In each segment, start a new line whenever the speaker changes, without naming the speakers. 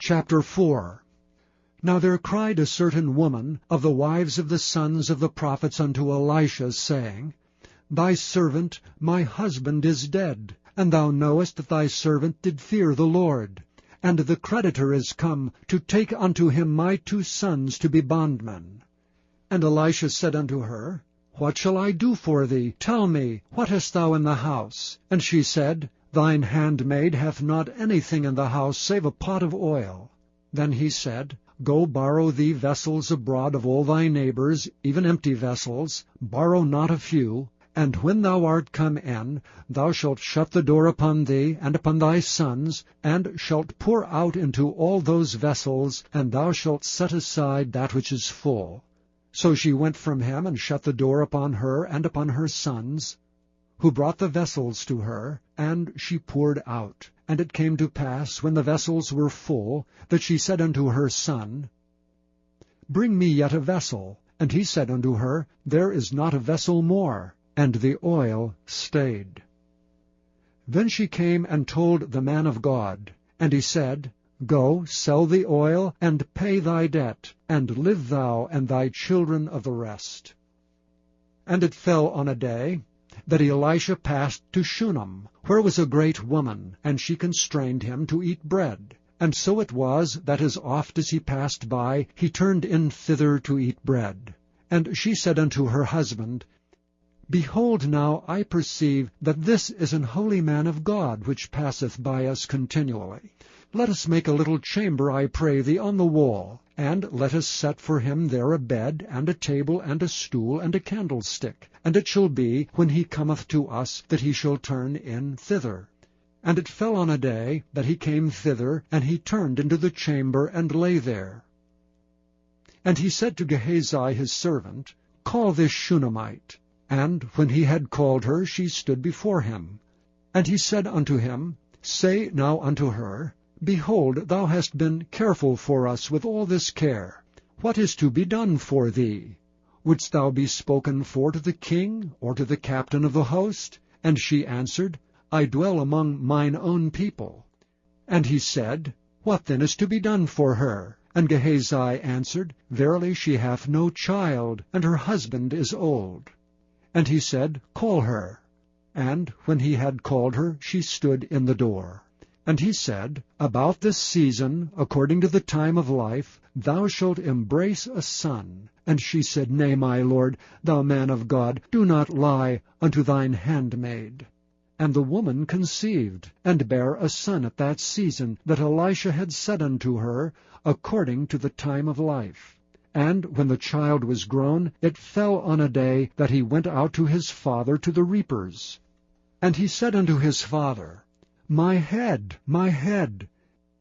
Chapter 4. Now there cried a certain woman of the wives of the sons of the prophets unto Elisha, saying, Thy servant my husband is dead, and thou knowest that thy servant did fear the Lord. And the creditor is come to take unto him my 2 sons to be bondmen. And Elisha said unto her, What shall I do for thee? Tell me, what hast thou in the house? And she said, Thine handmaid hath not anything in the house save a pot of oil. Then he said, Go borrow thee vessels abroad of all thy neighbours, even empty vessels, borrow not a few. And when thou art come in, thou shalt shut the door upon thee and upon thy sons, and shalt pour out into all those vessels, and thou shalt set aside that which is full. So she went from him, and shut the door upon her and upon her sons, who brought the vessels to her, and she poured out. And it came to pass, when the vessels were full, that she said unto her son, Bring me yet a vessel. And he said unto her, There is not a vessel more. And the oil stayed. Then she came and told the man of God. And he said, Go, sell the oil, and pay thy debt, and live thou and thy children of the rest. And it fell on a day that Elisha passed to Shunem, where was a great woman, and she constrained him to eat bread. And so it was, that as oft as he passed by, he turned in thither to eat bread. And she said unto her husband, Behold, now I perceive that this is an holy man of God, which passeth by us continually. Let us make a little chamber, I pray thee, on the wall, and let us set for him there a bed, and a table, and a stool, and a candlestick. And it shall be, when he cometh to us, that he shall turn in thither. And it fell on a day that he came thither, and he turned into the chamber, and lay there. And he said to Gehazi his servant, Call this Shunammite. And when he had called her, she stood before him. And he said unto him, Say now unto her, Behold, thou hast been careful for us with all this care. What is to be done for thee? Wouldst thou be spoken for to the king, or to the captain of the host? And she answered, I dwell among mine own people. And he said, What then is to be done for her? And Gehazi answered, Verily she hath no child, and her husband is old. And he said, Call her. And when he had called her, she stood in the door. And he said, About this season, according to the time of life, thou shalt embrace a son. And she said, Nay, my lord, thou man of God, do not lie unto thine handmaid. And the woman conceived, and bare a son at that season that Elisha had said unto her, according to the time of life. And when the child was grown, it fell on a day that he went out to his father to the reapers. And he said unto his father, My head, my head.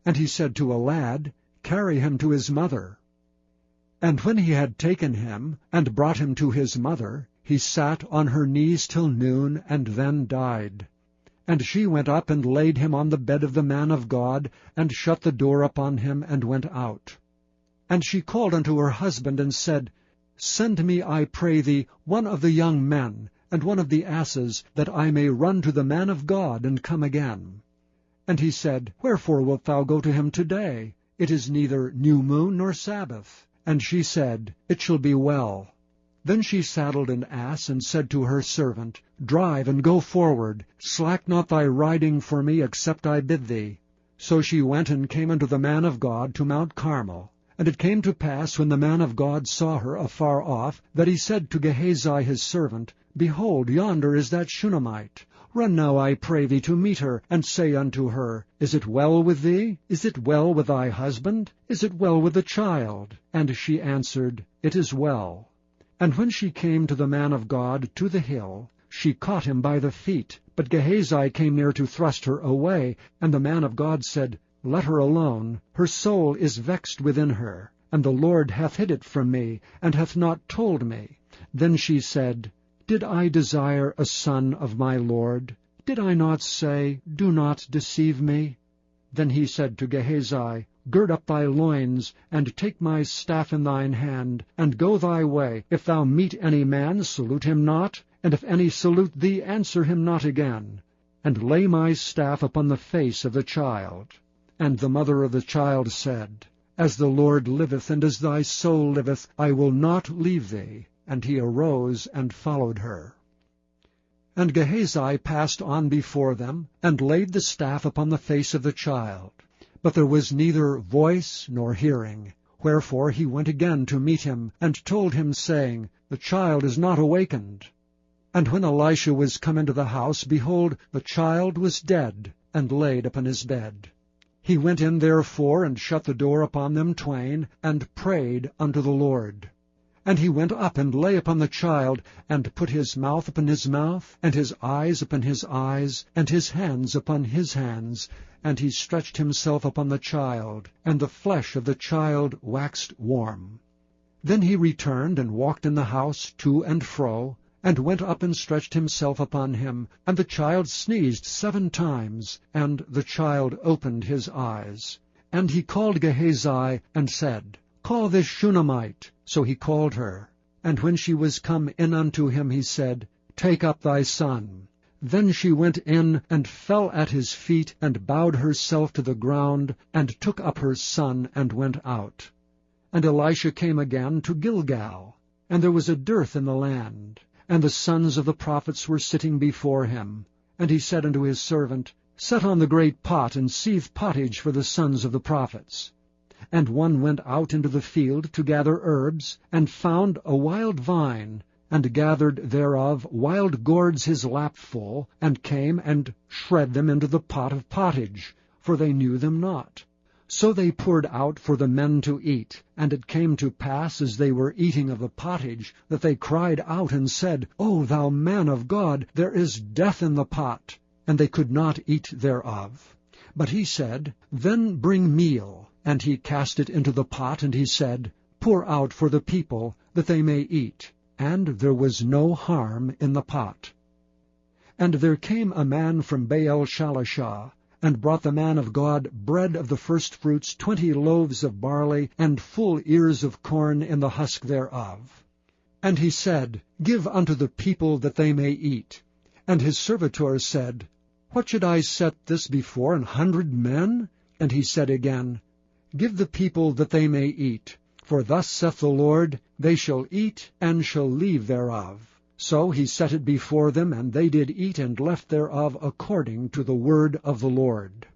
And he said to a lad, Carry him to his mother. And when he had taken him, and brought him to his mother, he sat on her knees till noon, and then died. And she went up and laid him on the bed of the man of God, and shut the door upon him, and went out. And she called unto her husband, and said, Send me, I pray thee, one of the young men, and one of the asses, that I may run to the man of God, and come again. And he said, Wherefore wilt thou go to him today? It is neither new moon nor Sabbath. And she said, It shall be well. Then she saddled an ass, and said to her servant, Drive, and go forward. Slack not thy riding for me, except I bid thee. So she went and came unto the man of God to Mount Carmel. And it came to pass, when the man of God saw her afar off, that he said to Gehazi his servant, Behold, yonder is that Shunammite. Run now, I pray thee, to meet her, and say unto her, Is it well with thee? Is it well with thy husband? Is it well with the child? And she answered, It is well. And when she came to the man of God to the hill, she caught him by the feet. But Gehazi came near to thrust her away, and the man of God said, Let her alone, her soul is vexed within her, and the Lord hath hid it from me, and hath not told me. Then she said, Did I desire a son of my Lord? Did I not say, Do not deceive me? Then he said to Gehazi, Gird up thy loins, and take my staff in thine hand, and go thy way. If thou meet any man, salute him not, and if any salute thee, answer him not again. And lay my staff upon the face of the child. And the mother of the child said, As the Lord liveth, and as thy soul liveth, I will not leave thee. And he arose and followed her. And Gehazi passed on before them, and laid the staff upon the face of the child. But there was neither voice nor hearing. Wherefore he went again to meet him, and told him, saying, The child is not awakened. And when Elisha was come into the house, behold, the child was dead, and laid upon his bed. He went in therefore, and shut the door upon them twain, and prayed unto the Lord. And he went up and lay upon the child, and put his mouth upon his mouth, and his eyes upon his eyes, and his hands upon his hands. And he stretched himself upon the child, and the flesh of the child waxed warm. Then he returned and walked in the house to and fro, and went up and stretched himself upon him. And the child sneezed 7 times, and the child opened his eyes. And he called Gehazi, and said, Call this Shunammite. So he called her. And when she was come in unto him, he said, Take up thy son. Then she went in, and fell at his feet, and bowed herself to the ground, and took up her son, and went out. And Elisha came again to Gilgal, and there was a dearth in the land, and the sons of the prophets were sitting before him. And he said unto his servant, Set on the great pot, and seethe pottage for the sons of the prophets. And one went out into the field to gather herbs, and found a wild vine, and gathered thereof wild gourds his lap full, and came and shred them into the pot of pottage, for they knew them not. So they poured out for the men to eat. And it came to pass, as they were eating of the pottage, that they cried out and said, O thou man of God, there is death in the pot. And they could not eat thereof. But he said, Then bring meal. And he cast it into the pot, and he said, Pour out for the people, that they may eat. And there was no harm in the pot. And there came a man from Baal-Shalishah, and brought the man of God bread of the firstfruits, 20 loaves of barley, and full ears of corn in the husk thereof. And he said, Give unto the people, that they may eat. And his servitor said, What should I set this before 100 men? And he said again, Give the people, that they may eat. For thus saith the Lord, They shall eat, and shall leave thereof. So he set it before them, and they did eat and left thereof according to the word of the Lord.